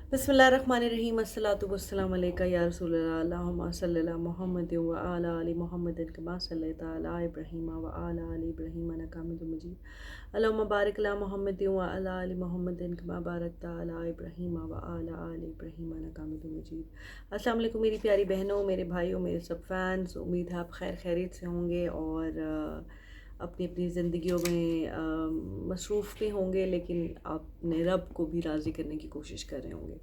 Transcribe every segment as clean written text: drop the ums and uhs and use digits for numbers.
बिस्मिल्लाहिर्रहमानिर्रहीम अस्सलातु वस्सलामु अलैका या रसूलल्लाह अल्लाहुम्मा सल्लि अला मुहम्मद व अला आलि मुहम्मदिन कमा सल्लैता अला इब्राहीम व अला आलि इब्राहीम इन्नका हमीदुम मजीद अल्लाहुम्मा बारिक अला मुहम्मद व अला आलि मुहम्मदिन कमा बारकता अला इब्राहीम व अला आलि इब्राहीम इन्नका हमीदुम मजीद। अस्सलाम वालेकुम मेरी प्यारी बहनों, मेरे भाइयों, मेरे सब फैंस। उम्मीद है आप खैर खैरियत से होंगे और अपनी अपनी ज़िंदगियों में मसरूफ़ भी होंगे, लेकिन अपने रब को भी राज़ी करने की कोशिश कर रहे होंगे।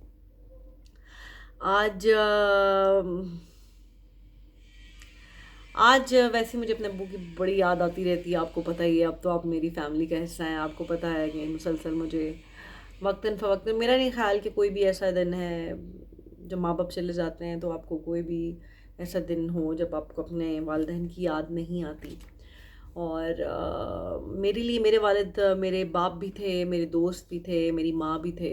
आज वैसे मुझे अपने अब्बू की बड़ी याद आती रहती है। आपको पता ही है, अब तो आप मेरी फैमिली का हिस्सा हैं। आपको पता है कि मुसलसल मुझे वक्तन फ़वक्तन, मेरा नहीं ख़्याल कि कोई भी ऐसा दिन है जब माँ बाप चले जाते हैं तो आपको कोई भी ऐसा दिन हो जब आपको अपने वालिदैन की याद नहीं आती। और मेरे लिए मेरे वालिद मेरे बाप भी थे, मेरे दोस्त भी थे, मेरी माँ भी थे।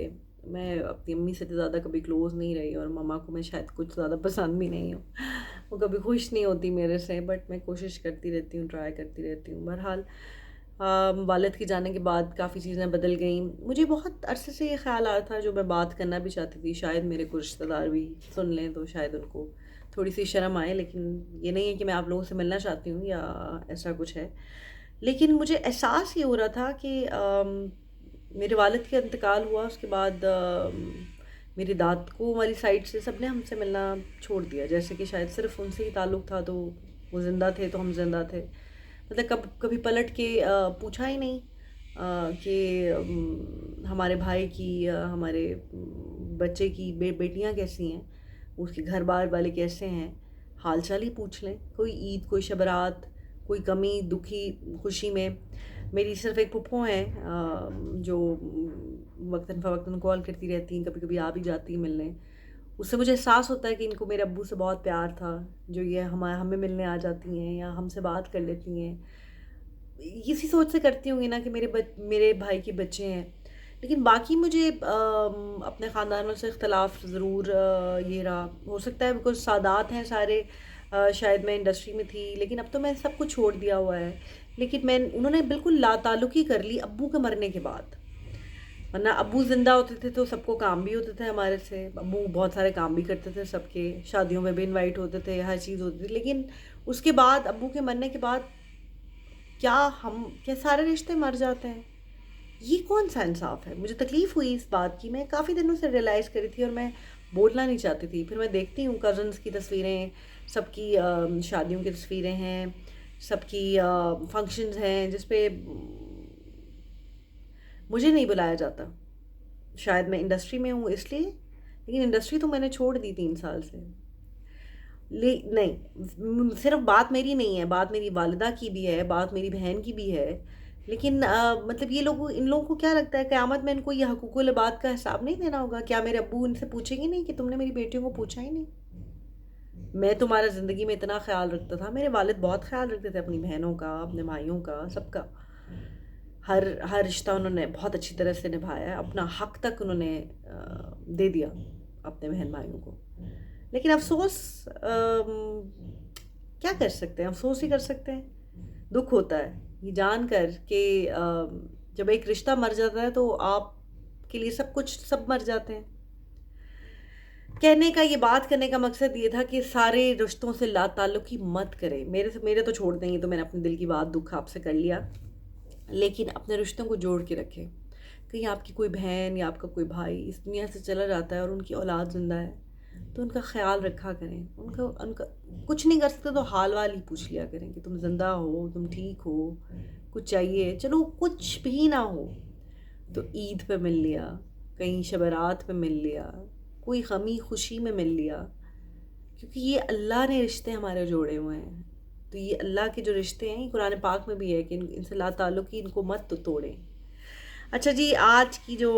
मैं अपनी अम्मी से ज़्यादा कभी क्लोज़ नहीं रही और मम्मा को मैं शायद कुछ ज़्यादा पसंद भी नहीं हूँ। वो कभी खुश नहीं होती मेरे से, बट मैं कोशिश करती रहती हूँ, ट्राई करती रहती हूँ। बहरहाल वालिद के जाने के बाद काफ़ी चीज़ें बदल गईं। मुझे बहुत अरसे से ये ख़्याल आ रहा था, जो मैं बात करना भी चाहती थी, शायद मेरे कुछ रिश्तेदार भी सुन लें तो शायद उनको थोड़ी सी शर्म आए। लेकिन ये नहीं है कि मैं आप लोगों से मिलना चाहती हूँ या ऐसा कुछ है। लेकिन मुझे एहसास ये हो रहा था कि मेरे वालिद का इंतकाल हुआ, उसके बाद मेरी दादको वाली साइड से सब ने हमसे मिलना छोड़ दिया। जैसे कि शायद सिर्फ़ उनसे ही ताल्लुक़ था, तो वो ज़िंदा थे तो हम ज़िंदा थे। मतलब कभी पलट के पूछा ही नहीं कि हमारे भाई की, हमारे बच्चे की बेटियां कैसी हैं, उसके घर बार वाले कैसे हैं, हाल चाल ही पूछ लें। कोई ईद, कोई शबरात, कोई कमी दुखी खुशी में। मेरी सिर्फ एक फुप्पो हैं जो वक्तन फ़वक्तन कॉल करती रहती हैं, कभी कभी आ भी जाती हैं मिलने। उससे मुझे एहसास होता है कि इनको मेरे अब्बू से बहुत प्यार था, जो ये हमें मिलने आ जाती हैं या हमसे बात कर लेती हैं। इसी सोच से करती होंगी ना कि मेरे भाई के बच्चे हैं। लेकिन बाकी मुझे अपने ख़ानदान वालों से इख्तलाफ ज़रूर ये रहा। हो सकता है बिकॉज़ सादात हैं सारे। शायद मैं इंडस्ट्री में थी, लेकिन अब तो मैं सब कुछ छोड़ दिया हुआ है। लेकिन उन्होंने बिल्कुल लाताल्लुक़ी कर ली अब्बू के मरने के बाद। वरना अब्बू ज़िंदा होते थे तो सबको काम भी होते थे हमारे से। अब्बू बहुत सारे काम भी करते थे सबके, शादियों में भी इनवाइट होते थे, हर चीज़ होती थी। लेकिन उसके बाद अब्बू के मरने के बाद क्या सारे रिश्ते मर जाते हैं? ये कौन सा इंसाफ है? मुझे तकलीफ़ हुई इस बात की। मैं काफ़ी दिनों से रियलाइज़ करी थी और मैं बोलना नहीं चाहती थी। फिर मैं देखती हूँ कज़न्स की तस्वीरें, सबकी शादियों की तस्वीरें हैं, सबकी फंक्शंस हैं जिस पे मुझे नहीं बुलाया जाता। शायद मैं इंडस्ट्री में हूँ इसलिए, लेकिन इंडस्ट्री तो मैंने छोड़ दी 3 साल से। नहीं, सिर्फ बात मेरी नहीं है, बात मेरी वालिदा की भी है, बात मेरी बहन की भी है। लेकिन मतलब इन लोगों को क्या लगता है क़यामत में इनको ये हकूक़ुल इबाद का हिसाब नहीं देना होगा? क्या मेरे अब्बू इनसे पूछेंगे नहीं कि तुमने मेरी बेटियों को पूछा ही नहीं? मैं तुम्हारा ज़िंदगी में इतना ख़्याल रखता था। मेरे वालिद बहुत ख़्याल रखते थे अपनी बहनों का, अपने भाइयों का, सबका। हर हर रिश्ता उन्होंने बहुत अच्छी तरह से निभाया है। अपना हक तक उन्होंने दे दिया अपने बहन भाइयों को। लेकिन अफ़सोस, क्या कर सकते हैं? अफ़सोस ही कर सकते हैं। दुःख होता है ये जानकर कि जब एक रिश्ता मर जाता है तो आपके लिए सब मर जाते हैं। कहने का, ये बात करने का मकसद ये था कि सारे रिश्तों से लाताल्लुकी मत करें। मेरे तो छोड़ देंगे, तो मैंने अपने दिल की बात दुःख आपसे कर लिया। लेकिन अपने रिश्तों को जोड़ के रखें। कहीं आपकी कोई बहन या आपका कोई भाई इस दुनिया से चला जाता है और उनकी औलाद ज़िंदा है, तो उनका ख़्याल रखा करें। उनका उनका कुछ नहीं कर सकते तो हाल वाल ही पूछ लिया करें कि तुम ज़िंदा हो, तुम ठीक हो, कुछ चाहिए। चलो कुछ भी ना हो तो ईद पे मिल लिया, कहीं शबरात पे मिल लिया, कोई गमी खुशी में मिल लिया। क्योंकि ये अल्लाह ने रिश्ते हमारे जोड़े हुए हैं। तो ये अल्लाह के जो रिश्ते हैं, ये कुरान पाक में भी है कि इनसे ला ताल्लुक़ी, इनको मत तो तोड़ें। अच्छा जी, आज की जो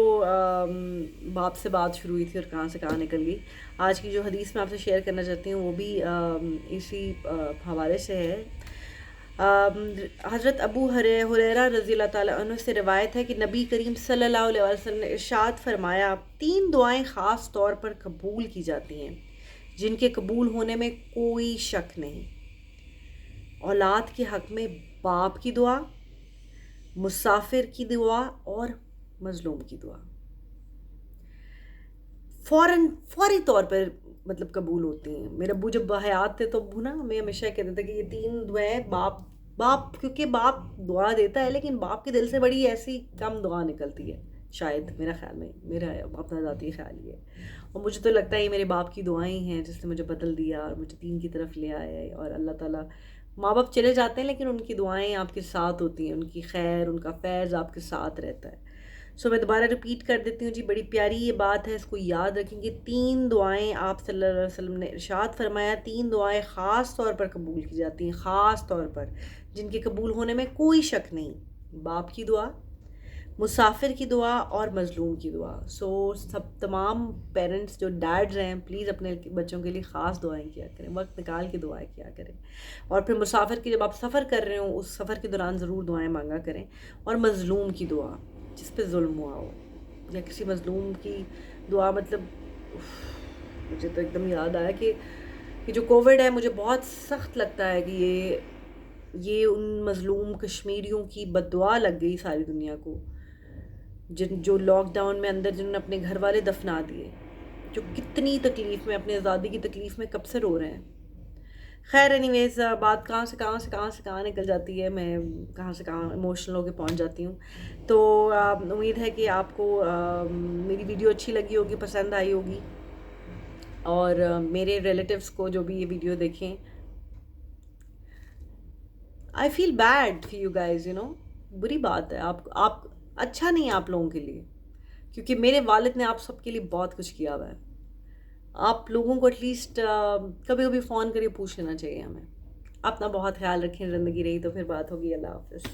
बाप से बात शुरू हुई थी और कहाँ से कहाँ निकल गई। आज की जो हदीस मैं आपसे शेयर करना चाहती हूँ वो भी इसी हवाले से है। हज़रत अबू हुरैरा रज़ी अल्लाह ताला अन्हु से रिवायत है कि नबी करीम सल्लल्लाहु अलैहि वसल्लम ने इरशाद फरमाया, 3 दुआएं ख़ास तौर पर कबूल की जाती हैं जिनके कबूल होने में कोई शक नहीं। औलाद के हक़ में बाप की दुआ, मुसाफिर की दुआ और मज़लूम की दुआ। فوری طور پر مطلب قبول ہوتی ہیں. میرے ابو جب حیات تھے تو ابو نا ہمیں ہمیشہ کہتے تھے کہ یہ 3 دعائیں باپ کیونکہ باپ دعا دیتا ہے لیکن باپ کے دل سے بڑی ایسی کم دعا نکلتی ہے شاید، میرا خیال میں، میرا اپنا ذاتی خیال یہ ہے. اور مجھے تو لگتا ہے یہ میرے باپ کی دعائیں ہیں جس نے مجھے بدل دیا اور مجھے دین کی طرف لے آیا ہے. اور اللہ تعالیٰ، ماں باپ چلے جاتے ہیں لیکن ان کی دعائیں آپ کے ساتھ ہوتی ہیں، ان کی خیر، ان کا فیض آپ کے ساتھ رہتا ہے. سو میں دوبارہ رپیٹ کر دیتی ہوں جی، بڑی پیاری یہ بات ہے، اس کو یاد رکھیں کہ 3 دعائیں آپ صلی اللہ علیہ وسلم نے ارشاد فرمایا، 3 دعائیں خاص طور پر قبول کی جاتی ہیں، خاص طور پر جن کے قبول ہونے میں کوئی شک نہیں. باپ کی دعا، مسافر کی دعا اور مظلوم کی دعا. سو سب تمام پیرنٹس جو ڈیڈز ہیں پلیز اپنے بچوں کے لیے خاص دعائیں کیا کریں، وقت نکال کے دعائیں کیا کریں. اور پھر مسافر کی جب آپ سفر کر رہے ہوں اس سفر کے دوران ضرور دعائیں مانگا کریں. اور مظلوم کی دعا، جس پہ ظلم ہوا ہو یا کسی مظلوم کی دعا، مطلب مجھے تو ایک دم یاد آیا کہ جو کووڈ ہے مجھے بہت سخت لگتا ہے کہ یہ ان مظلوم کشمیریوں کی بد دعا لگ گئی ساری دنیا کو، جو لاک ڈاؤن میں اندر جنہوں نے اپنے گھر والے دفنا دیے، جو کتنی تکلیف میں، اپنے آزادی کی تکلیف میں کب سے رو رہے ہیں. خیر اینی ویز، بات کہاں نکل جاتی ہے، میں کہاں سے کہاں ایموشنل ہو کے پہنچ جاتی ہوں. تو امید ہے کہ آپ کو میری ویڈیو اچھی لگی ہوگی، پسند آئی ہوگی. اور میرے ریلیٹیوز کو جو بھی یہ ویڈیو دیکھیں، I feel bad for you guys, بری بات ہے. آپ اچھا نہیں ہے آپ لوگوں کے لیے، کیونکہ میرے والد نے آپ سب کے لیے بہت کچھ کیا ہوا ہے. آپ لوگوں کو ایٹ لیسٹ کبھی کبھی فون کر کے پوچھ لینا چاہیے ہمیں. اپنا بہت خیال رکھیں، زندگی رہی تو پھر بات ہوگی. اللہ حافظ.